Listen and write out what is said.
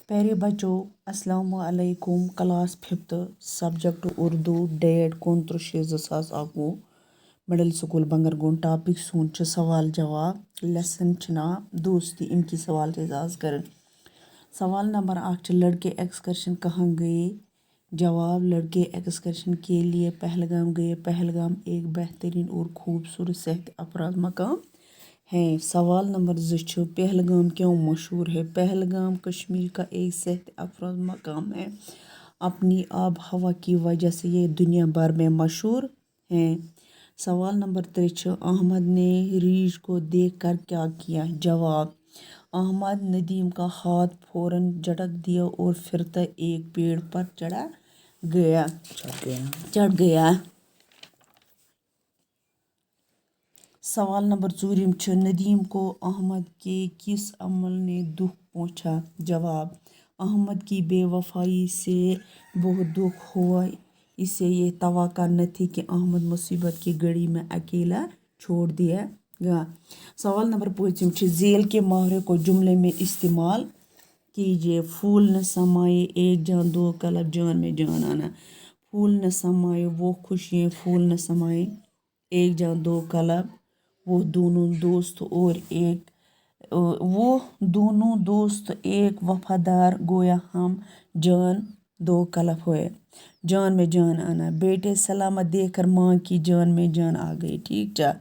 پیارے بچوں السلام علیکم class 5 subject Urdu date 29/2021 middle school Bangargaon topic سون سوال جواب لیسن ناو دوستی ان کی سوال سے آغاز کریں۔ سوال نمبر 1 لڑکے ایکسکرشن کہاں گئے؟ جواب لڑکے ایکسکرشن کے لیے پہلگام گئے۔ پہلگام ایک بہترین اور خوبصورت سیاحتی افراد مقام ہے۔ سوال نمبر 2 پہلگام کیوں مشہور ہے؟ پہلگام کشمیر کا ایک سیاحتی افراد مقام ہے۔ اپنی آب و ہوا کی وجہ سے یہ دنیا بھر میں مشہور ہے۔ سوال نمبر 3 احمد نے ریچھ کو دیکھ کر کیا کیا؟ جواب احمد ندیم کا ہاتھ فوراً جھٹک دیا اور پھرتا ایک پیڑ پر چڑھ گیا۔ سوال نمبر 4 ندیم کو احمد کے کس عمل نے دکھ پہنچا؟ جواب احمد کی بے وفائی سے بہت دکھ ہوا۔ اسے یہ توقع نہ تھی کہ احمد مصیبت کی گھڑی میں اکیلا چھوڑ دیا گا۔ سوال نمبر 5 ذیل کے محاورے کو جملے میں استعمال کیجیے۔ پھول نہ سمائے ایک جان دو کلب جان میں جان آنا۔ پھول نہ سمائے وہ خوشیاں، پھول نہ سمائے ایک جان دو کلب، وہ دونوں دوست ایک وفادار گویا ہم جان دو کلب ہوئے۔ جان میں جان آنا۔ بیٹے سلامت دیکھ کر ماں کی جان میں جان آ گئی۔ ٹھیک چا